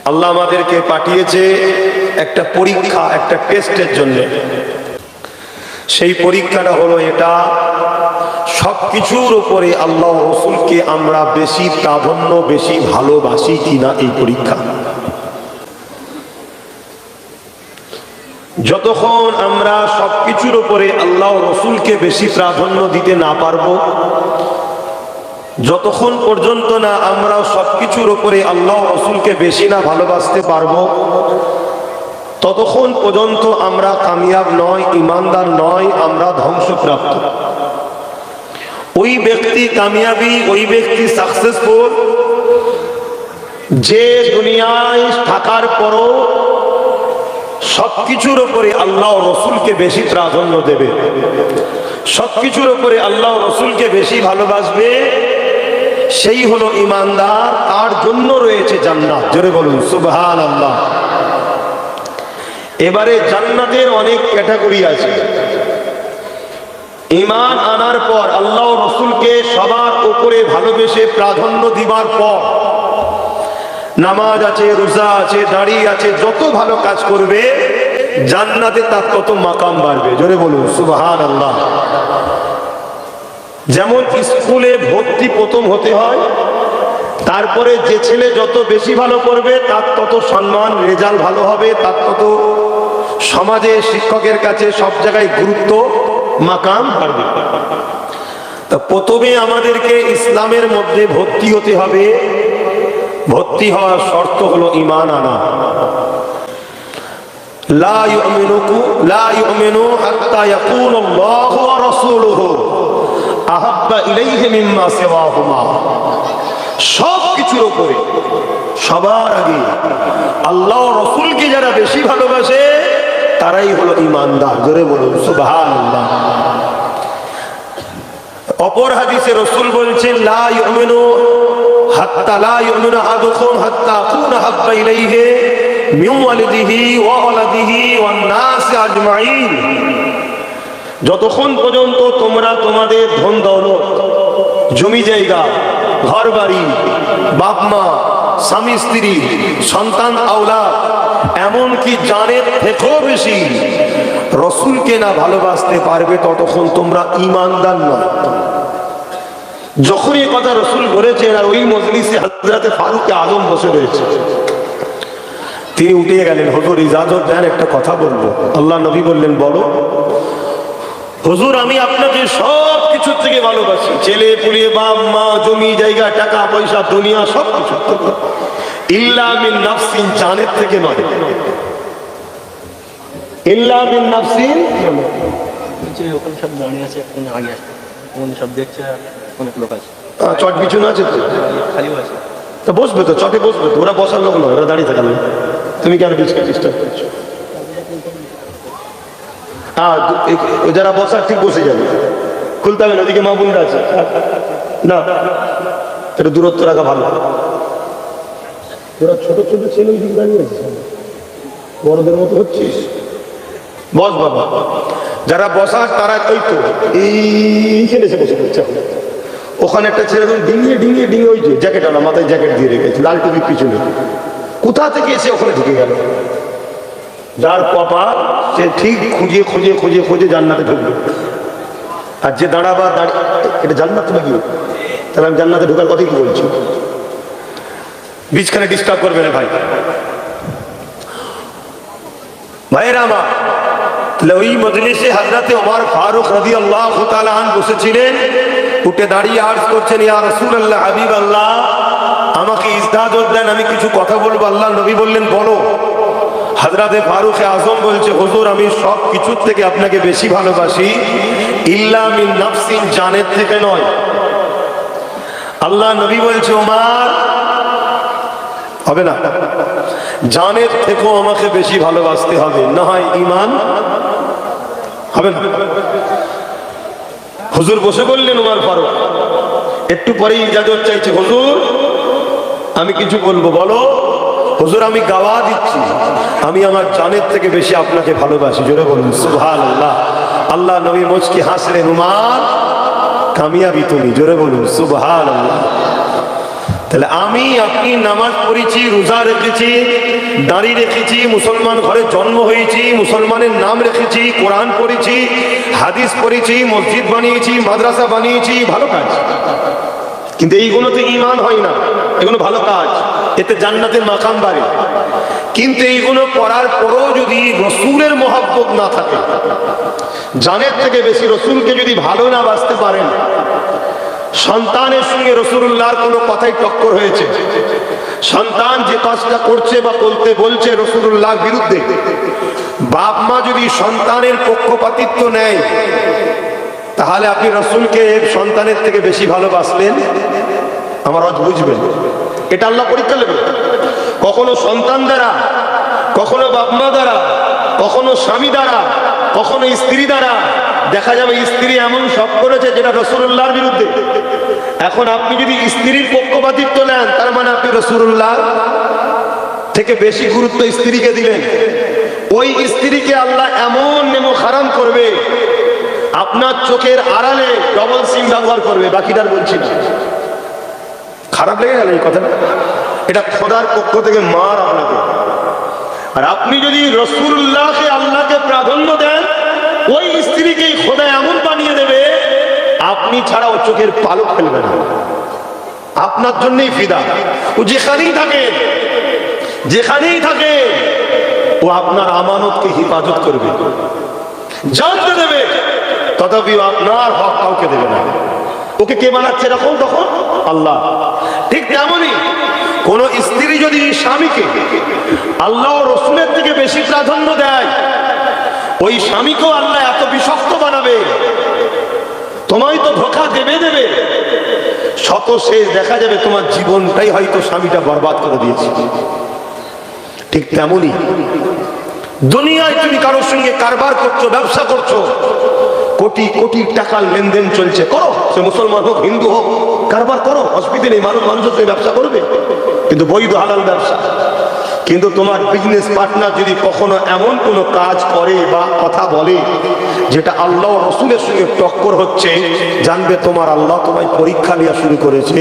আল্লাহ আমাদেরকে পাঠিয়েছে একটা পরীক্ষা, একটা টেস্টের জন্য। সেই পরীক্ষাটা হলো এটা, সবকিছুর উপরে আল্লাহ রসুলকে আমরা বেশি প্রাধান্য, বেশি ভালোবাসি কিনা, এই পরীক্ষা। যতক্ষণ আমরা সবকিছুর উপরে আল্লাহ রসুলকে বেশি প্রাধান্য দিতে না পারবো, যতক্ষণ পর্যন্ত না আমরা সবকিছুর উপরে আল্লাহ রসুলকে বেশি না ভালোবাসতে পারবো, ততক্ষণ পর্যন্ত আমরা কামিয়াব নয়, ইমানদার নয়, আমরা ধ্বংসপ্রাপ্ত। ওই ব্যক্তি কামিয়াবি, ওই ব্যক্তি সাকসেসফুল যে দুনিয়ায় থাকার পরও সবকিছুর উপরে আল্লাহ রসুলকে বেশি প্রাধান্য দেবে, সবকিছুর উপরে আল্লাহ রসুলকে বেশি ভালোবাসবে, সেই হলো ইমানদার, তার জন্য রয়েছে জান্নাত। জোরে বলুন সুবহানাল্লাহ। এবারে জান্নাতের অনেক ক্যাটাগরি আছে। ঈমান আনার পর আল্লাহ রসুলকে সবার উপরে ভালোবেসে প্রাধান্য দিবার পর নামাজ আছে, রোজা আছে, দাড়ি আছে, যত ভালো কাজ করবে জান্নাতে তার তত মাকাম বাড়বে। জোরে বলুন সুবহানাল্লাহ। যেমন স্কুলে ভর্তি প্রথম হতে হয়, তারপরে যে ছেলে যত বেশি ভালো করবে তার তত সম্মান, রেজাল্ট ভালো হবে, তার তত সমাজে শিক্ষকের কাছে সব জায়গায় গুরুত্ব, মাকাম বাড়বে। তা প্রথমে আমাদেরকে ইসলামের মধ্যে ভর্তি হতে হবে। ভর্তি হওয়ার শর্ত হলো ঈমান আনা। লা ইউমিনু হাত্তা ইয়াকুনাল্লাহু ওয়া রাসূলুহু আহাব্বা ইলাইহি মিম্মা সিওয়াহুমা। সব কিছুর উপরে সবার আগে আল্লাহ রসুলকে যারা বেশি ভালোবাসে তারাই হলো ঈমানদার। জোরে বলুন সুবহানাল্লাহ। অপর হাদিসে রসুল বলছেন, লা ইউমিনু আহাদুকুম হাত্তা আকুনা হাব্বা ইলাইহি মিন ওয়ালিদিহি ওয়া ওয়ালাদিহি ওয়ান নাস আজমাইন। যতক্ষণ পর্যন্ত তোমরা তোমাদের ধন দৌলত, জমি জায়গা, ঘর বাড়ি, বাপ মা, স্বামী স্ত্রী, সন্তান আওলাদ, এমনকি জানের থেকেও বেশি রসুলকে না ভালোবাসতে পারবে, ততক্ষণ তোমরা ঈমানদার নয়। যখন এই কথা রসুল বলেছেন, আর ওই মজলিসে হযরতে ফারুক আজম বসে রয়েছে, তিনি উঠে গেলেন, হুজুর ইজাজত দেন, একটা কথা বলবো। আল্লাহ নবী বললেন, বলো। হুজুর, আমি আপনাকে সব কিছুর থেকে ভালোবাসি, ছেলে পুলিয়ে, বাপ মা, জমি জায়গা, টাকা পয়সা, দুনিয়া, সব কিছু, ইল্লা মিন নাফসিন, জানের থেকে নয়। ইল্লা মিন নাফসিন, ওখানে সব দাঁড়িয়ে আছে, ওখানে আগে আছে, ওখানে সব দেখছে, অনেক লোক আছে। চট বিছুনো আছে তো, খালিও আছে। তা বসবে তো, চটে বসবে তো, ওরা বসার লোক নয়, ওরা দাঁড়িয়ে থাকবে। তুমি কেন বিছকে ডিস্টার্ব করছো? হ্যাঁ, যারা বসার ঠিক বসে যাবে, খুলতে হবে না। ওদিকে মা বোনরা আছে না, এটা দূরত্ব রাখা ভালো। তোরা ছোট ছোট ছেলে ওই দিকে দাঁড়িয়ে আছে, বড়দের মতো হচ্ছিস, বস বাবা। যারা বসার তারা ওই তো এইখানে এসে বসে পড়ছে। ওখানে একটা ছেলে ডিঙিয়ে ডিঙিয়ে ডিঙিয়ে, ওই যে জ্যাকেট আনা, মাথায় জ্যাকেট দিয়ে রেখেছে, লাল টুপি পিছনে, কোথা থেকে এসে ওখানে ঢুকে গেল। যার কপাল, সে ঠিক খুঁজে খুঁজে খুঁজে খুঁজে জান্নাতে ঢুকবে। আর যে দাঁড়াবার দাঁড়িয়ে, এটা জান্নাত নাকি? তাহলে আমি জান্নাতে ঢোকার কথাই কি বলছি? বীজখানে ডিস্টার্ব করবে না ভাই। ভাইয়েরা আমার, তাহলে ওই মজলিসে হযরতে ওমর ফারুক রাদিয়াল্লাহু তাআলা আনহু বসেছিলেন। উঠে দাঁড়িয়ে আরজ করছেন, ইয়া রাসূলুল্লাহ, হাবিবাল্লাহ, আমাকে ইজাজত দেন, আমি কিছু কথা বলবো। আল্লাহ নবী বললেন, বলো। হযরতে ফারুক আজম বলছে, হুজুর, আমি সব কিছুর থেকে আপনাকে বেশি ভালোবাসি, ইল্লা মিন নাফসিন, জানের থেকে নয়। আল্লাহ নবী বলছে, ওমর, হবে না, জানের থেকেও আমাকে বেশি ভালোবাসতে হবে, না হয় ঈমান হবে না। হুজুর বসে বললেন, ওমর ফারুক একটু পরে ইজাজত চাইছে, হুজুর আমি কিছু বলবো। বলো। হুজুর, আমি গাওয়া দিচ্ছি, আমি আমার জানের থেকে বেশি আপনাকে ভালোবাসি। জোরে বলুন সুবহানাল্লাহ। আল্লাহ নবী মুচকি হাসলেন, উমর, কামিয়াবি তুমি। জোরে বলুন সুবহানাল্লাহ। তা তাহলে আমি আপনি নামাজ পড়েছি, রোজা রেখেছি, দাড়ি রেখেছি, মুসলমান ঘরে জন্ম হয়েছি, মুসলমানের নাম রেখেছি, কোরআন পড়েছি, হাদিস পড়েছি, মসজিদ বানিয়েছি, মাদ্রাসা বানিয়েছি, ভালো কাজ। কিন্তু এইগুলো তো ঈমান হয় না, এগুলো ভালো কাজ, এতে জান্নাতের মাকাম বাড়ে। কিন্তু এইগুলো করার পরেও যদি রসুলের মহব্বত না থাকে, জানের থেকে বেশি রসুলকে যদি ভালো না বাসতে পারেন, সন্তানের সঙ্গে রসুল্লাহর কোনো কথাই টক্কর হয়েছে, সন্তান যে কাজটা করছে বা বলতে বলছে রসুল্লাহর বিরুদ্ধে, বাপ মা যদি সন্তানের পক্ষপাতিত্ব নেয়, তাহলে আপনি রসুলকে সন্তানের থেকে বেশি ভালোবাসলেন। আমার আজ বুঝবেন, এটা আল্লাহ পরীক্ষা নেবে। কখনো সন্তান দ্বারা, কখনো বাপ মা দ্বারা, কখনো স্বামী দ্বারা, কখনো স্ত্রী দ্বারা দেখা যাবে স্ত্রী এমন সব করেছে যেটা রাসূলুল্লাহর বিরুদ্ধে। এখন আপনি যদি স্ত্রীর পক্ষপাতিত্ব নেন, তার মানে আপনি রাসূলুল্লাহ থেকে বেশি গুরুত্ব স্ত্রীকে দিলেন। ওই স্ত্রীকে আল্লাহ এমন নেমো হারাম করবে, আপনার চোখের আড়ালে ডবল সিম ব্যবহার করবে, বাকিটার বলছি না। খারাপ লেগে গেল এই কথাটা? এটা খোদার পক্ষ থেকে মার আপনাকে। আর আপনি যদি রাসূলুল্লাহকে আল্লাহকে প্রাধান্য দেন, ওই স্ত্রীকে খোদা এমন বানিয়ে দেবে, আপনি ছাড়া ও চোখের পালক ফেলবে না, আপনার জন্যই ফিদা। ও যেখানেই থাকে, যেখানেই থাকে, ও আপনার আমানতকে হিফাজত করবে, জানতে দেবে, তথাপিও আপনার হক কাউকে দেবে না। ওকে কে বানাচ্ছে এরকম? তখন আল্লাহ। ঠিক তেমনই কোন স্ত্রী যদি স্বামীকে আল্লাহ ও রসুলের থেকে বেশি প্রাধান্য দেয়, ওই স্বামীকেও আল্লাহ এত বিষাক্ত বানাবে, তোমায় তো ধোঁকা দেবে দেবে, শত শেষ দেখা যাবে তোমার জীবনটাই হয়তো স্বামীটা বরবাদ করে দিয়েছে। ঠিক তেমনই দুনিয়ায় তুমি কারোর সঙ্গে কারবার করছো, ব্যবসা করছো, কোটি কোটি টাকার লেনদেন চলছে, করো, সে মুসলমান হোক হিন্দু হোক, কারবার করো, অসুবিধা নেই, মানুষ মানুষের সঙ্গে ব্যবসা করবে, কিন্তু বৈধ হালাল ব্যবসা। কিন্তু তোমার বিজনেস পার্টনার যদি কখনো এমন কোনো কাজ করে বা কথা বলে যেটা আল্লাহ রসুলের সঙ্গে টক্কর হচ্ছে, জানবে তোমার আল্লাহ তোমায় পরীক্ষা নেওয়া শুরু করেছে।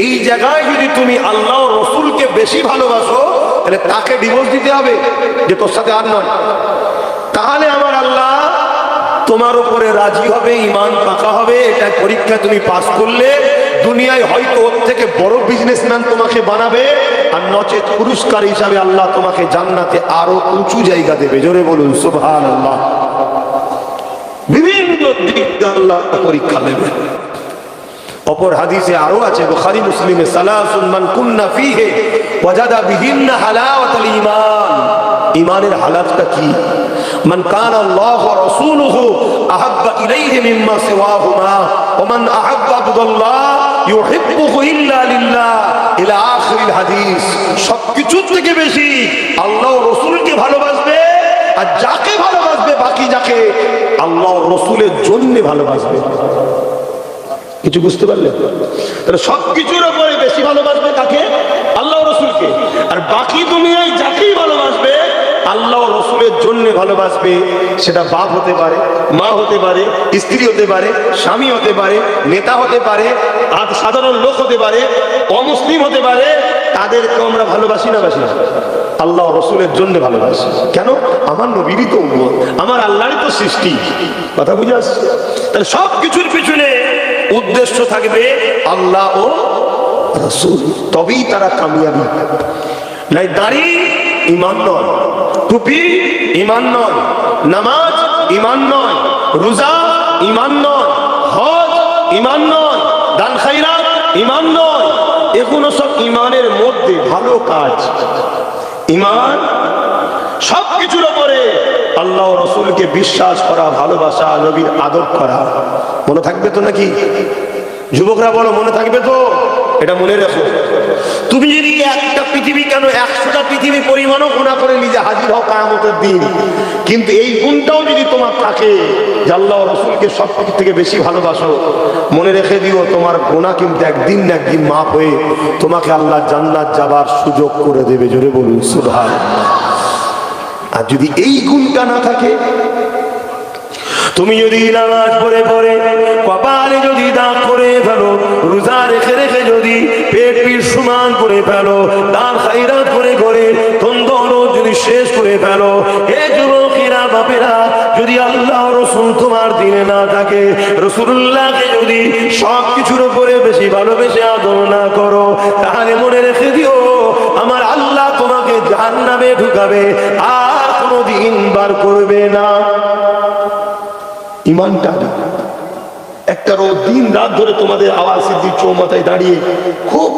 এই জায়গায় যদি তুমি আল্লাহ রসুলকে বেশি ভালোবাসো, তাহলে তাকে ডিভোর্স দিতে হবে যে তোর সাথে আর নয়। তাহলে আমার আল্লাহ তোমার উপরে রাজি হবে, ঈমান পাকা হবে। এটা পরীক্ষা তুমি পাস করলে দুনিয়ায় হয়তো ওর থেকে বড় বিজনেসম্যান তোমাকে বানাবে, আর নচেত পুরস্কার হিসাবে আল্লাহ তোমাকে জান্নাতে আরো উঁচু জায়গা দেবে। জোরে বলুন সুবহানাল্লাহ। বিভিন্ন দিক দিয়ে আল্লাহ পরীক্ষা নেবে। অপর হাদিসে আরো আছে, বুখারী মুসলিমে, সালাসুন মান কুন্না ফীহি ওয়াজাদা বিহিন্না হালাওয়াতাল ঈমান। ঈমানের হালাতটা কি? মান কানা আল্লাহু ওয়া রাসূলুহু আহাব্বা ইলাইহি মিম্মা সিওয়াহুমা ওয়া মান আহাব্বা আবদাল্লাহ ইউহিব্বুহু ইল্লা লিল্লাহ, ইলা আখিরিল হাদিস। সবকিছু থেকে বেশি আল্লাহ ও রাসূলকে ভালোবাসবে, আর যাকে ভালোবাসবে, বাকি যাকে আল্লাহ ও রাসূলের জন্য ভালোবাসবে। কিছু বুঝতে পারলে? তাহলে সবকিছুর উপরে বেশি ভালোবাসবে কাকে? আল্লাহ রসুলকে। আর বাকি দুনিয়ায় যাকেই ভালোবাসবে, আল্লাহ রসুলের জন্য ভালোবাসবে। সেটা বাপ হতে পারে, মা হতে পারে, স্ত্রী হতে পারে, স্বামী হতে পারে, নেতা হতে পারে, আর সাধারণ লোক হতে পারে, অমুসলিম হতে পারে। তাদেরকে আমরা ভালোবাসি না বাসি না? আল্লাহ রসুলের জন্য ভালোবাসি। কেন? আমার নবীরই তো উম্মত, আমার আল্লাহরই তো সৃষ্টি। কথা বুঝে আসছে? তাহলে সব কিছুর পিছনে উদ্দেশ্য থাকবে আল্লাহ ও রাসূল, তবেই তারা কামিয়াবি। নাই দাড়ি ঈমান নয়, টুপি ঈমান নয়, নামাজ ঈমান নয়, রোজা ঈমান নয়, হজ ঈমান নয়, দান খায়রাত ঈমান নয়। এগুলো সব ঈমানের মধ্যে ভালো কাজ। ঈমান সবকিছুর উপরে আল্লাহ রসুলকে বিশ্বাস করা, ভালোবাসা, নবীর আদর করা। মনে থাকবে তো নাকি? যুবকরা বলো, মনে থাকবে তো? এটা মনে রাখো। তুমি যদি একটা পৃথিবী, কেন 100টা পৃথিবী পরিমাণও গুনাহ করে নিজে হাজির হও কিয়ামতের দিন, কিন্তু এই গুণটাও যদি তোমার থাকে যে আল্লাহ রসুলকে সব কিছু থেকে বেশি ভালোবাসো, মনে রেখে দিও তোমার গুনাহ কিন্তু একদিন না একদিন মাফ হয়ে তোমাকে আল্লাহ জান্নাত যাবার সুযোগ করে দেবে। জোরে বলুন সুবহানাল্লাহ। আর যদি এই গুণটা না থাকে, তুমি যদি নামাজ পড়ে পড়ে কপালে যদি দাগ করে ফেলো, রোজা রেখে রেখে যদি পেট পিঠ সমান করে ফেলো, দান খায়রাত করে করে তন্দরত যদি শেষ করে ফেলো, এ যুবকেরা বাপেরা, যদি আল্লাহ রাসূল তোমার দিনে না থাকে, রাসূলুল্লাহকে যদি সব কিছুর উপরে বেশি ভালোবেসে আদর না করো, তাহলে মনে রেখে দিও আমার আল্লাহ তোমাকে জাহান্নামে ঢুকাবে, আর কোনোদিন বার করবে না। ইমানটা একটা দিন রাত ধরে তোমাদের আওয়াজ সিদ্ধি চৌমাথায় দাঁড়িয়ে খুব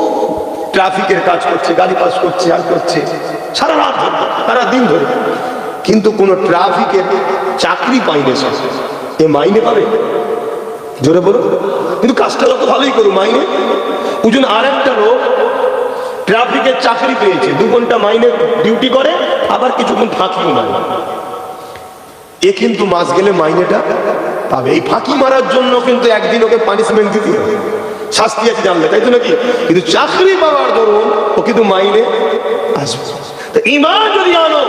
ট্রাফিকের কাজ করছে, গাড়ি পাস করছে আর করছে সারা রাত ধরে, সারা দিন ধরে, কিন্তু কোন ট্রাফিকের চাকরি পাইনি, এ মাইনে পাবে? জোরে বলো। কিন্তু কাজটা যত ভালোই করো মাইনে। ওজন আর একটা লোক ট্রাফিকের চাকরি পেয়েছে, 2 ঘন্টা মাইনে ডিউটি করে, আবার কিছুক্ষণ ফাঁকিও মারে, এ কিন্তু মাস গেলে মাইনেটা পাবে। এই ফাঁকি মারার জন্য কিন্তু একদিন ওকে পানিশমেন্ট দিতে হবে, শাস্তি আছে জানলে, তাই তো নাকি? কিন্তু চাকরি পাওয়ার দরুন ও কিন্তু মাইনে আসবে। তো ঈমান যদি আনো,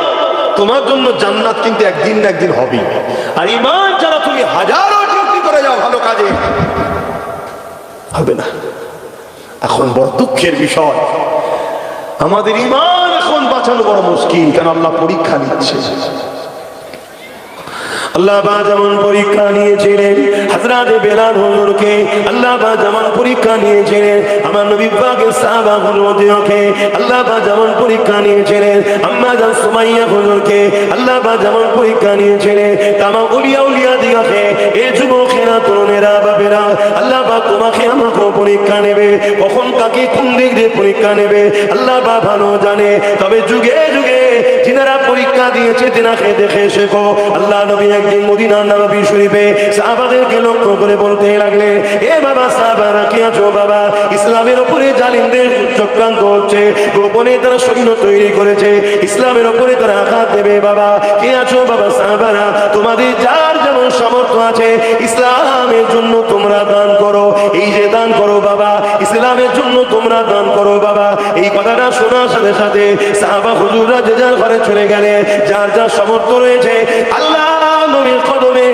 তোমার জন্য জান্নাত কিন্তু একদিন না একদিন হবে। আর ঈমান যারা তুমি হাজারো ডিউটি করে যাও ভালো কাজে, হবে না। এখন বড় দুঃখের বিষয়, আমাদের ঈমান এখন বাঁচানো বড় মুশকিল, কারণ আল্লাহ পরীক্ষা নিচ্ছে। আল্লাহ পাক যেমন পরীক্ষা নিয়েছিলেন হযরত বেলাল হুজুরকে, আল্লাহ পাক যেমন পরীক্ষা নিয়েছিলেন আমার নবী পাকের সাহাবা হুজুরকে, আল্লাহ পাক যেমন পরীক্ষা নিয়েছিলেন আম্মা জান সুমাইয়া হুজুরকে, আল্লাহ পাক যেমন পরীক্ষা নিয়েছিলেন তামাম উলিয়া উলিয়া দিগাকে, এই যুবকেরা তরুণেরা বাপেরা, আল্লাহ পাক তোমাকে আমাকে পরীক্ষা নেবে। কখন কাকে কোন দিক দিয়ে পরীক্ষা নেবে আল্লাহ পাক ভালো জানে। তবে যুগে যুগে যিনারা পরীক্ষা দিয়েছে তিনাকে দেখে শেখো। আল্লাহ নবী একদিন মদিনা নববী শরীফে সাহাবাদেরকে লক্ষ্য করে বলতে লাগলেন, এ বাবা সাহাবারা কি আছো বাবা, ইসলামের উপরে জালিমদের চক্রান্ত হচ্ছে, গোপনে তারা সৈন্য তৈরি করেছে, ইসলামের উপরে তারা আঘাত দেবে বাবা, কি আছো বাবা সাহাবারা, তোমাদের যার যেমন সামর্থ্য আছে ইসলামের জন্য তোমরা দান করো। এই যে দান করো বাবা, ইসলামের জন্য তোমরা দান করো বাবা। এই কথাটা শোনার সাথে সাথে সাহাবা হুজুররা যে যার ঘরে চলে গেলে, যার যার সামর্থ্য রয়েছে আল্লাহ নবীর কদমে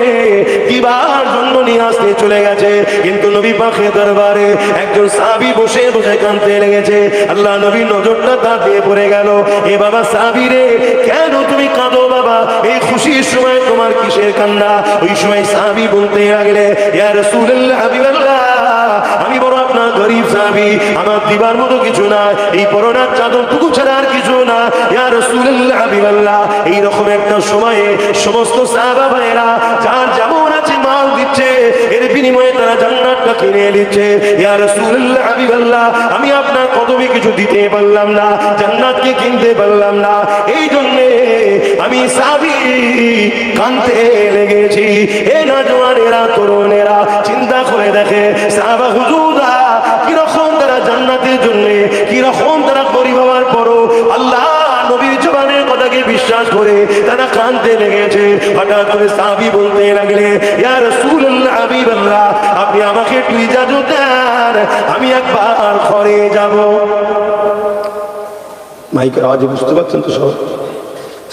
দিবার জন্য নিয়ে আসতে চলে গেছে। কিন্তু নবী পাকের দরবারে একজন সাহাবী বসে বসে কাঁদতে লেগেছে। আল্লাহ নবীর নজরটা তার দিয়ে পড়ে গেল, এ বাবা সাহাবী রে, কেন তুমি কাঁদো বাবা, এই খুশির সময় তোমার কিসের কান্না? ওই সময় সাহাবী বলতে লাগলে, ইয়া রাসূলুল্লাহ হাবিবাল্লাহ, আমি বড় আপনার গরীব সাহাবী, আমার দিবার মতো কিছু না, এই পরনার চাদরটুকু ছাড়া আর কিছু না। ইয়া রাসূলুল্লাহ হাবিবাল্লাহ, এই রকম একটা সময়ে সমস্ত সাহাবা ভাইরা যার যেমন আছে মাল দিচ্ছে, এর বিনিময়ে তারা জান্নাতটা কিনে নিচ্ছে। ইয়া রাসূলুল্লাহ হাবিবাল্লাহ, আমি আপনার কদমে কিছু দিতে পারলাম না, জান্নাতকে কিনতে পারলাম না, এই জন্য আমি সাহাবী কাঁদতে লেগেছি। এ নওজওয়ানেরা তরুণেরা চিন্তা করে দেখে সাহাবা হুজুররা কিরকম তারা জান্নাতের জন্য, কিরকম তারা গরীব হওয়ার পরও আল্লাহ নবীর জবানের কথাকে বিশ্বাস করে তারা কাঁদতে লেগেছে। হঠাৎ করে সাহাবী বলতে লাগলে, ইয়া রাসূলুল্লাহ হাবিবাল্লাহ, আপনি আমাকে একটু ইজাজত দেন, আমি একবার ঘরে যাব। মাইকের আওয়াজে বুঝতে পারছেন তো সব?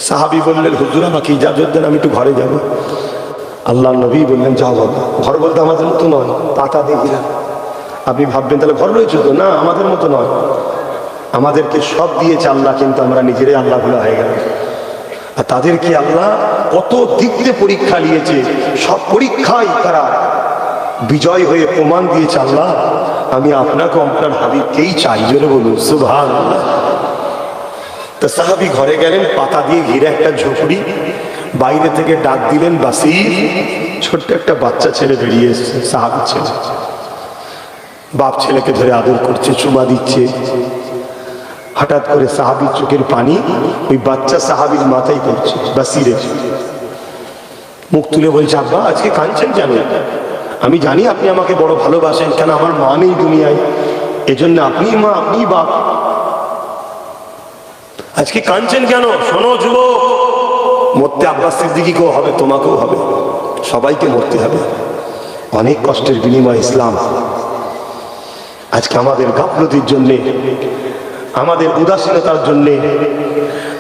সাহাবী বললেন, হুজুর আমাকে ইজাজত দেন, আমি একটু ঘরে যাব। আল্লাহ নবী বললেন, যাও বাবা। ঘর বলতে আমাদের মতো নয়, পাতা দেখিলাম। আপনি ভাববেন তাহলে ঘর রয়েছে তো, না, আমাদের মতো নয়, আমাদেরকে সব দিয়েছে আল্লাহ, কিন্তু আমরা নিজেরাই আল্লাহ ভুলা হয়ে গেল। আর তাদেরকে আল্লাহ কত দিক দিয়ে পরীক্ষা নিয়েছে, সব পরীক্ষায় তারা বিজয় হয়ে প্রমাণ দিয়েছে, আল্লাহ আমি আপনাকে আপনার হাবিবকেই চাই। জোরে বলুন সুবহানাল্লাহ। তা সাহাবী ঘরে গেলেন, পাতা দিয়ে ঘিরে একটা ঝুপড়ি, বাইরে থেকে ডাক দিলেন, বাসির। ছোট্ট একটা বাচ্চা ছেলে বেরিয়ে এসছে, সাহাবী ছেলে, বাপ ছেলেকে ধরে আদর করছে, চুমা দিচ্ছে। হঠাৎ করে সাহাবীর চোখের পানি ওই বাচ্চা সাহাবীর মাথায় পড়ছে। বাসিরের মুখ তুলে বলছে, আব্বা আজকে কাঁদছেন কেন? আমি জানি আপনি আমাকে বড় ভালোবাসেন, কেন আমার মা নেই দুনিয়ায়, এজন্য আপনি মা আপনি বাপ, আজকে কাঁদছেন কেন? শোনো যুবক, মরতে আব্বাস সিদ্দিকীকেও হবে, তোমাকেও হবে, সবাইকে মরতে হবে। অনেক কষ্টের বিনিময় ইসলাম। আজকে আমাদের গাফলতির জন্যে, আমাদের উদাসীনতার জন্যে,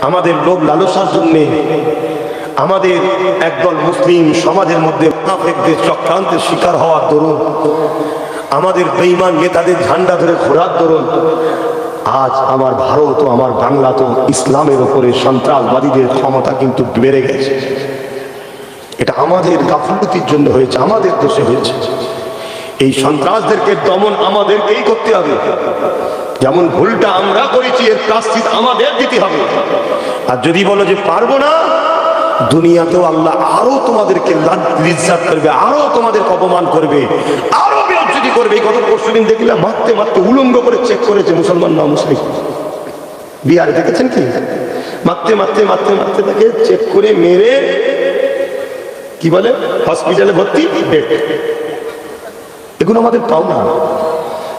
আমাদের লোভ লালসার জন্যে আমাদের একদল মুসলিম সমাজের মধ্যে মুনাফিকদের চক্রান্তের শিকার হওয়ার দরুন, আমাদের বেঈমান নেতাদের ঝান্ডা ধরে ঘোরার দরুন আজ আমার ভারত ও আমার বাংলা তো ইসলামের উপরে সন্ত্রাসবাদীদের ক্ষমতা কিন্তু বেড়ে গেছে। এটা আমাদের গাফলতির জন্য হয়েছে, আমাদের দোষে হয়েছে। এই সন্ত্রাসদেরকে দমন আমাদেরকেই করতে হবে। যেমন ভুলটা আমরা করেছি এর প্রায়শ্চিত্ত আমাদের দিতে হবে। আর যদি বলো যে পারবো না, দুনিয়াতেও আল্লাহ আরো তোমাদেরকে লিজ্জাত করবে, আরো তোমাদের অপমান করবে, আরো বেইজ্জতি করবে। এই কথা পরশুদিন দেখলে মারতে মারতে উলঙ্গ করে চেক করেছে মুসলমান না মুসলিম। বিহারে দেখেছেন কি? মারতে মারতে মারতে মারতে তাকে চেক করে মেরে কি বলে হসপিটালে ভর্তি, ডেট। এগুলো আমাদের পাও না।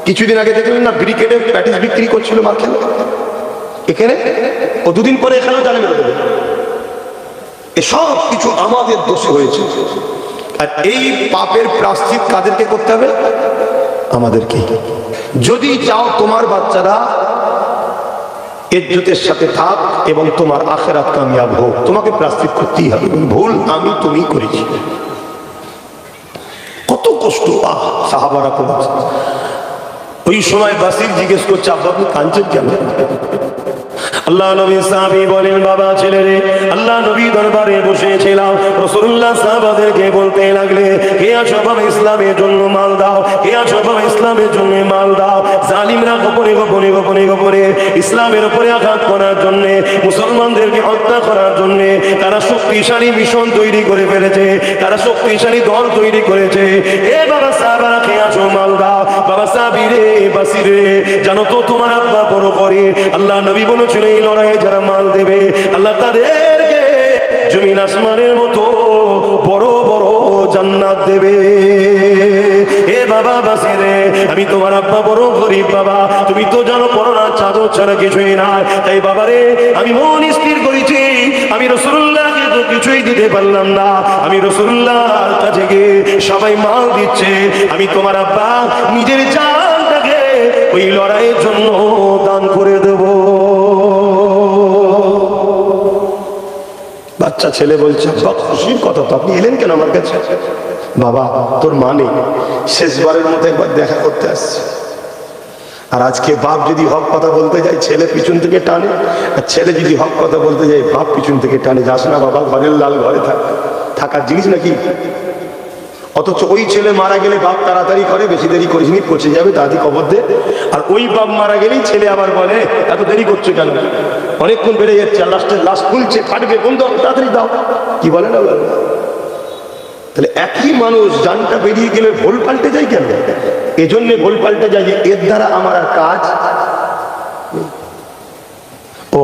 কিছুদিন আগে দেখলেন না ব্রিকেটে প্যাটিস বিক্রি করছিল মার খেলে এখানে, ও দুদিন পরে এখানেও জানে মেরে দেবে। এসব কিছু আমাদের দোষে হয়েছে। আর এই পাপের প্রায়শ্চিত্ত কাদেরকে করতে হবে? আমাদেরকে। যদি চাও তোমার বাচ্চারা ইজ্জতের সাথে থাক এবং তোমার আখিরাত কামিয়াব হোক, তোমাকে প্রায়শ্চিত্ত করতেই হবে। ভুল আমি তুমি করেছি, কত কষ্ট সাহাবারা করেছে। ওই সময় বাসির জিজ্ঞেস করছে, আব্বা আপনি কাঁদছেন কেন? আল্লাহ নবী সাহাবী বলেন, বাবা ছেলে রে, আল্লাহ নবী দরবারে বসেছিলাম, রাসূলুল্লাহ সাহাবাদেরকে বলতে লাগলে, কে আছো বাবা ইসলামের জন্য মাল দাও, কে আছো বাবা ইসলামের জন্য মাল দাও। জালিমরা গোপনে গোপনে গোপনে গোপনে ইসলামের উপরে আঘাত করার জন্য, মুসলমানদেরকে হত্যা করার জন্য তারা শক্তিশালী মিশন তৈরি করে ফেলেছে, তারা শক্তিশালী দল তৈরি করেছে। এ বাবা সাহাবারা কে আছো মাল দাও। বাবা সাহাবী রে, বাসির রে, জানো তো তোমার আব্বা বড় করে। আল্লাহ নবী বলেছিলেন এই লড়াইয়ে যারা মাল দেবে আল্লাহ তাদেরকে জমিন আসমানের মতো বড় বড় জান্নাত দেবে। এ বাবা বাসিরে, আমি তোমার আব্বা বড় গরিব বাবা, তুমি তো জানো করোনা চাদর ছাড়া কিছুই না। তাই বাবা রে, আমি মন স্থির করেছি, আমি রাসূলুল্লাহকে তো কিছুই দিতে পারলাম না, আমি রাসূলুল্লাহর কাছে গিয়ে সবাই মাল দিচ্ছে, আমি তোমার আব্বা নিজের জানটাকে ওই লড়াইয়ের জন্য দান করে দেব। বাচ্চা ছেলে বলছে, খুশির কথা তো, আপনি এলেন কেন আমার কাছে? বাবা তোর মা নেই, শেষবারের মতো একবার দেখা করতে আসছে। আর আজকে বাপ যদি হক কথা বলতে যায় ছেলে পিছন থেকে টানে, আর ছেলে যদি হক কথা বলতে যায় বাপ পিছন থেকে টানে, যাস না বাবা, ঘরের লাল ঘরে থাকার জিনিস নাকি। অথচ ওই ছেলে মারা গেলে বাপ তাড়াতাড়ি করে, বেশি দেরি করিস নি, পচে যাবে, দাদি কবর দে। আর ওই বাপ মারা গেলেই ছেলে আবার বলে এত দেরি করছো কেন, অনেকক্ষণ বেড়ে যাচ্ছে, লাস্টে লাশ খুলছে, ফাটবে, কোন দাও, তাড়াতাড়ি দাও, কি বলে না বলে। তাহলে একই মানুষ জানটা বেরিয়ে গেলে ভুল পাল্টে যায় কেন? এজন্য ভুল পাল্টে যায় যে এর দ্বারা আমার আর কাজ। ও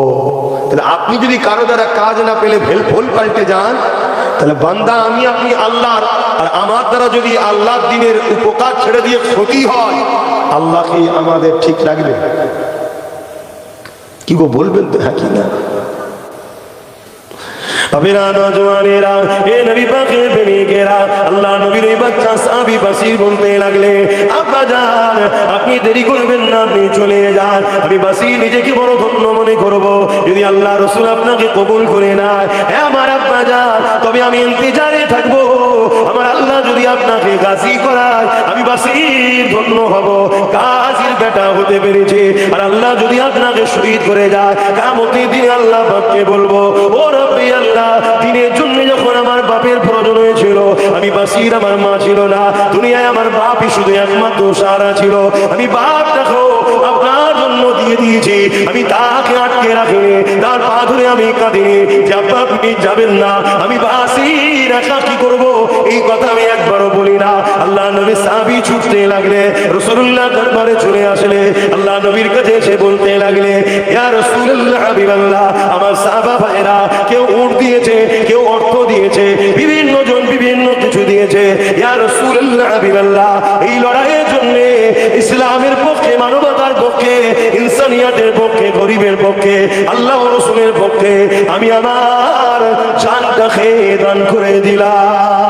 তাহলে আপনি যদি কারো দ্বারা কাজ না পেলে ভুল পাল্টে যান, তাহলে বান্দা আমি আপনি আল্লাহর, আর আমার দ্বারা যদি আল্লাহর দিনের উপকার ছেড়ে দিয়ে ক্ষতি হয়, আল্লাহ কি আমাদের ঠিক রাখবে? কি গো বলবেন তো হ্যাঁ কি না? আল্লাহ নবীর বাচ্চা সাহাবী বাসির বলতে লাগলে, আব্বা জান আপনি দেরি করবেন না, আপনি চলে যান, আমি বাসির নিজেকে বড় ধন্য মনে করব যদি আল্লাহ রাসূল আপনাকে কবুল করে নেয়। হ্যাঁ আমার আব্বা জান, তবে আমি ইন্তজারে থাকবো, আমার আল্লাহ যদি আপনাকে গাজী করায় আমি বাসির ধন্য হব, গাজীর বেটা হতে পেরেছে। আর আল্লাহ যদি আপনাকে শহীদ করে যায়, কিয়ামতের দিনে আল্লাহ পাককে বলবো, ও রব্বি আল্লাহ, দিনের জন্য যখন আমার বাপের প্রয়োজন হয়েছিল, আমি বাসির আমার মা ছিল না, দুনিয়ায় আমার বাপই শুধু একমাত্র সাহারা ছিল, আমি বাপটাকেও আপনার জন্য দিয়ে দিয়েছি, আমি তাকে আটকে রাখিনি, তার পা ধরে আমি কাঁদিনি যে আব্বা আপনি যাবেন না, আমি বাসির একা কি করবো, এই কথা আমি একবারও বলি না। আল্লাহ নবী সাহাবী ছুটতে লাগলে, রাসূলুল্লাহ দরবারে চলে আসলে, আল্লাহ নবীর কাছে এসে বলতে লাগলে, ইয়া রাসূলুল্লাহ হাবিবাল্লাহ, আমার সাহাবা ভাইরা কেউ উট দিয়েছে, কেউ অর্থ দিয়েছে, বিভিন্ন জন বিভিন্ন কিছু দিয়েছে, ইয়া রাসূলুল্লাহ হাবিবাল্লাহ, এই লড়াইয়ের জন্য ইসলামের পক্ষে, মানবতার পক্ষে, ইনসানিয়াতের পক্ষে, গরিবের পক্ষে, আল্লাহ রাসূলের পক্ষে আমি আমার জানটাকে দান করে দিলাম।